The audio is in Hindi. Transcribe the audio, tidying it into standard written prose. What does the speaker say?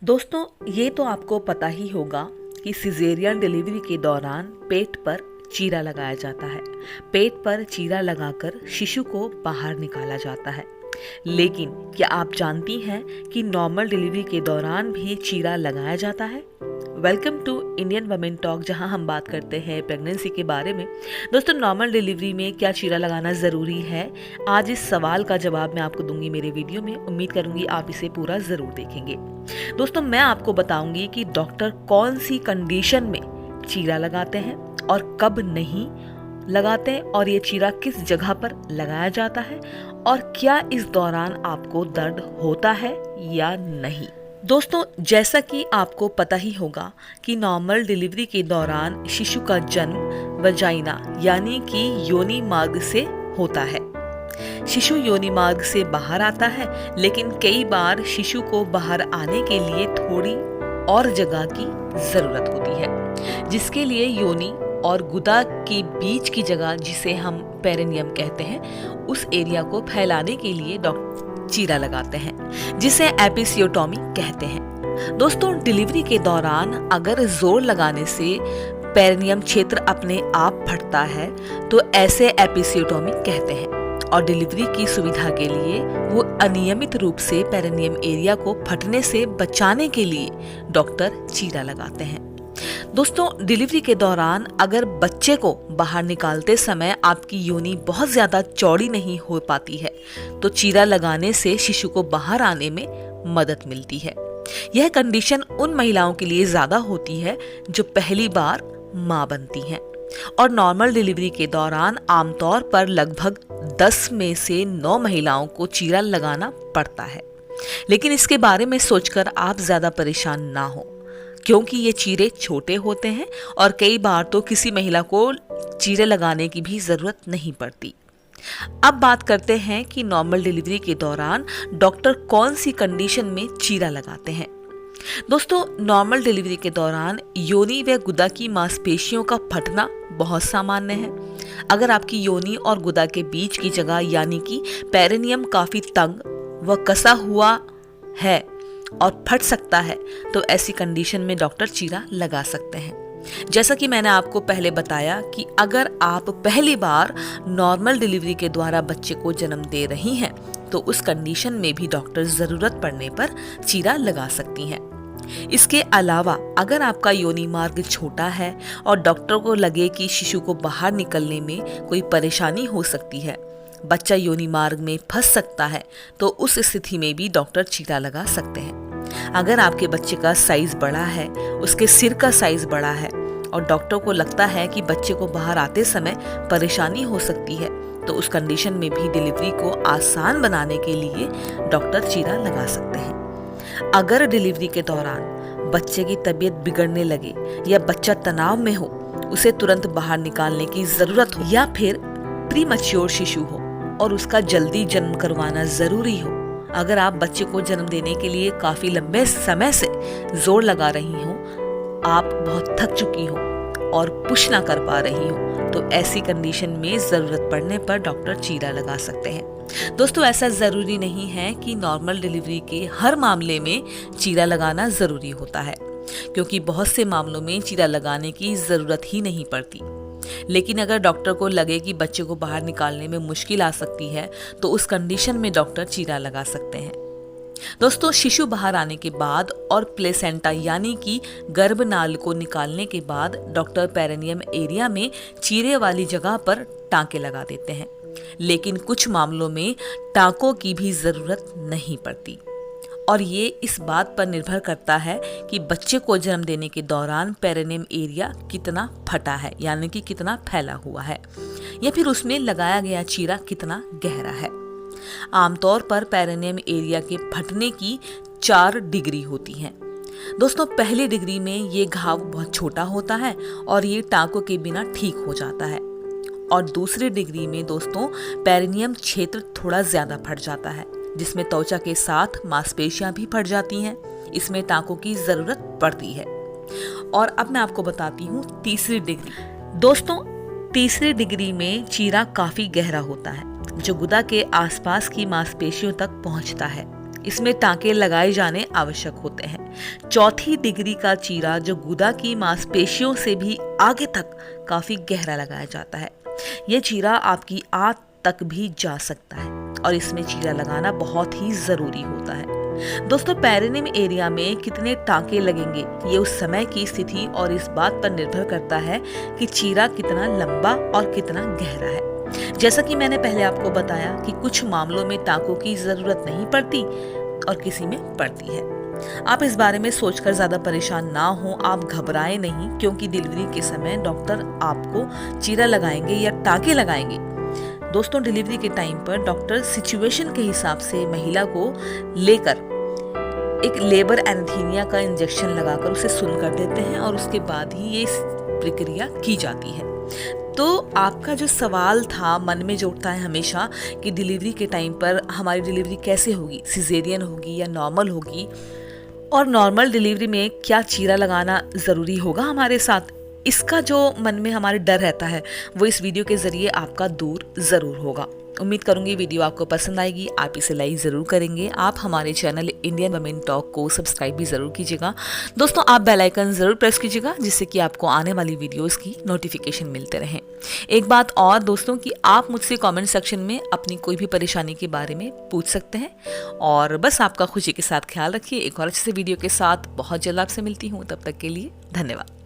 दोस्तों, ये तो आपको पता ही होगा कि सिजेरियन डिलीवरी के दौरान पेट पर चीरा लगाया जाता है। पेट पर चीरा लगाकर शिशु को बाहर निकाला जाता है। लेकिन क्या आप जानती हैं कि नॉर्मल डिलीवरी के दौरान भी चीरा लगाया जाता है? Welcome to Indian women talk, जहां हम बात करते हैं प्रेगनेंसी के बारे में। दोस्तों, नॉर्मल डिलीवरी में क्या चीरा लगाना ज़रूरी है? आज इस सवाल का जवाब मैं आपको दूंगी मेरे वीडियो में। उम्मीद करूंगी आप इसे पूरा ज़रूर देखेंगे। दोस्तों, मैं आपको बताऊंगी कि डॉक्टर कौन सी कंडीशन में चीरा लगाते हैं और कब नहीं लगाते हैं, और ये चीरा किस जगह पर लगाया जाता है, और क्या इस दौरान आपको दर्द होता है या नहीं। दोस्तों, जैसा कि आपको पता ही होगा कि नॉर्मल डिलीवरी के दौरान शिशु का जन्म वजाइना यानी कि योनि मार्ग से होता है। शिशु योनि मार्ग से बाहर आता है, लेकिन कई बार शिशु को बाहर आने के लिए थोड़ी और जगह की जरूरत होती है, जिसके लिए योनि और गुदा के बीच की जगह, जिसे हम पेरिनियम कहते हैं, उस एरिया को फैलाने के लिए डॉक्टर चीरा लगाते हैं, जिसे एपिसियोटोमी कहते हैं। दोस्तों, डिलीवरी के दौरान अगर जोर लगाने से पेरिनियम क्षेत्र अपने आप फटता है तो ऐसे एपिसियोटोमी कहते हैं, और डिलीवरी की सुविधा के लिए वो अनियमित रूप से पेरिनियम एरिया को फटने से बचाने के लिए डॉक्टर चीरा लगाते हैं। दोस्तों, डिलीवरी के दौरान अगर बच्चे को बाहर निकालते समय आपकी योनि बहुत ज्यादा चौड़ी नहीं हो पाती है तो चीरा लगाने से शिशु को बाहर आने में मदद मिलती है। यह कंडीशन उन महिलाओं के लिए ज्यादा होती है जो पहली बार मां बनती हैं, और नॉर्मल डिलीवरी के दौरान आमतौर पर लगभग 10 में से 9 महिलाओं को चीरा लगाना पड़ता है। लेकिन इसके बारे में सोचकर आप ज्यादा परेशान ना हो, क्योंकि ये चीरे छोटे होते हैं और कई बार तो किसी महिला को चीरे लगाने की भी जरूरत नहीं पड़ती। अब बात करते हैं कि नॉर्मल डिलीवरी के दौरान डॉक्टर कौन सी कंडीशन में चीरा लगाते हैं। दोस्तों, नॉर्मल डिलीवरी के दौरान योनि व गुदा की मांसपेशियों का फटना बहुत सामान्य है। अगर आपकी योनि और गुदा के बीच की जगह यानी कि पेरिनियम काफी तंग व कसा हुआ है और फट सकता है तो ऐसी कंडीशन में डॉक्टर चीरा लगा सकते हैं। जैसा कि मैंने आपको पहले बताया कि अगर आप पहली बार नॉर्मल डिलीवरी के द्वारा बच्चे को जन्म दे रही हैं तो उस कंडीशन में भी डॉक्टर जरूरत पड़ने पर चीरा लगा सकती हैं। इसके अलावा अगर आपका योनि मार्ग छोटा है और डॉक्टर को लगे कि शिशु को बाहर निकलने में कोई परेशानी हो सकती है, बच्चा योनि मार्ग में फंस सकता है, तो उस स्थिति में भी डॉक्टर चीरा लगा सकते हैं। अगर आपके बच्चे का साइज बड़ा है, उसके सिर का साइज बड़ा है और डॉक्टर को लगता है कि बच्चे को बाहर आते समय परेशानी हो सकती है, तो उस कंडीशन में भी डिलीवरी को आसान बनाने के लिए डॉक्टर चीरा लगा सकते हैं। अगर डिलीवरी के दौरान बच्चे की तबीयत बिगड़ने लगे या बच्चा तनाव में हो, उसे तुरंत बाहर निकालने की जरूरत हो, या फिर प्रीमैच्योर शिशु हो और उसका जल्दी जन्म करवाना जरूरी हो, अगर आप बच्चे को जन्म देने के लिए काफी लंबे समय से जोर लगा रही हो, आप बहुत थक चुकी हो और पुश ना कर पा रही हो, तो ऐसी कंडीशन में जरूरत पड़ने पर डॉक्टर चीरा लगा सकते हैं। दोस्तों, ऐसा जरूरी नहीं है कि नॉर्मल डिलीवरी के हर मामले में चीरा लगाना जरूरी होता है, क्योंकि बहुत से मामलों में चीरा लगाने की जरूरत ही नहीं पड़ती। लेकिन अगर डॉक्टर को लगे कि बच्चे को बाहर निकालने में मुश्किल आ सकती है तो उस कंडीशन में डॉक्टर चीरा लगा सकते हैं। दोस्तों, शिशु बाहर आने के बाद और प्लेसेंटा यानी कि गर्भनाल को निकालने के बाद डॉक्टर पेरिनियम एरिया में चीरे वाली जगह पर टांके लगा देते हैं, लेकिन कुछ मामलों में टांकों की भी जरूरत नहीं पड़ती, और ये इस बात पर निर्भर करता है कि बच्चे को जन्म देने के दौरान पेरिनियम एरिया कितना फटा है यानी कि कितना फैला हुआ है, या फिर उसमें लगाया गया चीरा कितना गहरा है। आमतौर पर पेरिनियम एरिया के फटने की 4 डिग्री होती हैं। दोस्तों, पहली डिग्री में ये घाव बहुत छोटा होता है और ये टांकों के बिना ठीक हो जाता है, और दूसरी डिग्री में दोस्तों पेरिनियम क्षेत्र थोड़ा ज्यादा फट जाता है, जिसमें त्वचा के साथ मांसपेशियां भी फट जाती हैं। इसमें टांकों की जरूरत पड़ती है। और अब मैं आपको बताती हूँ तीसरी डिग्री। दोस्तों, तीसरी डिग्री में चीरा काफी गहरा होता है, जो गुदा के आसपास की मांसपेशियों तक पहुंचता है। इसमें टांके लगाए जाने आवश्यक होते हैं। चौथी डिग्री का चीरा जो गुदा की मांसपेशियों से भी आगे तक काफी गहरा लगाया जाता है। यह चीरा आपकी आंत तक भी जा सकता है और इसमें चीरा लगाना बहुत ही जरूरी होता है। दोस्तों, पेरिनेम एरिया में कितने टांके लगेंगे ये उस समय की स्थिति और इस बात पर निर्भर करता है कि चीरा कितना लंबा और कितना गहरा है। जैसा कि मैंने पहले आपको बताया कि कुछ मामलों में टांकों की जरूरत नहीं पड़ती और किसी में पड़ती है। आप इस बारे में सोचकर ज्यादा परेशान ना हो, आप घबराएं नहीं, क्योंकि डिलीवरी के समय डॉक्टर आपको चीरा लगाएंगे या टांके लगाएंगे। दोस्तों, डिलीवरी के टाइम पर डॉक्टर सिचुएशन के हिसाब से महिला को लेकर एक लेबर एनेस्थीसिया का इंजेक्शन लगाकर उसे सुन्न कर देते हैं और उसके बाद ही ये प्रक्रिया की जाती है। तो आपका जो सवाल था मन में जो उठता है हमेशा कि डिलीवरी के टाइम पर हमारी डिलीवरी कैसे होगी, सिजेरियन होगी या नॉर्मल होगी, और नॉर्मल डिलीवरी में क्या चीरा लगाना ज़रूरी होगा हमारे साथ, इसका जो मन में हमारे डर रहता है वो इस वीडियो के ज़रिए आपका दूर ज़रूर होगा। उम्मीद करूंगी वीडियो आपको पसंद आएगी, आप इसे लाइक ज़रूर करेंगे। आप हमारे चैनल इंडियन वुमेन टॉक को सब्सक्राइब भी ज़रूर कीजिएगा। दोस्तों, आप बेल आइकन ज़रूर प्रेस कीजिएगा जिससे कि आपको आने वाली वीडियोस की नोटिफिकेशन मिलते रहें। एक बात और दोस्तों, कि आप मुझसे कमेंट सेक्शन में अपनी कोई भी परेशानी के बारे में पूछ सकते हैं। और बस आपका खुशी के साथ ख्याल रखिए। एक और अच्छे से वीडियो के साथ बहुत जल्द आपसे मिलती हूँ, तब तक के लिए धन्यवाद।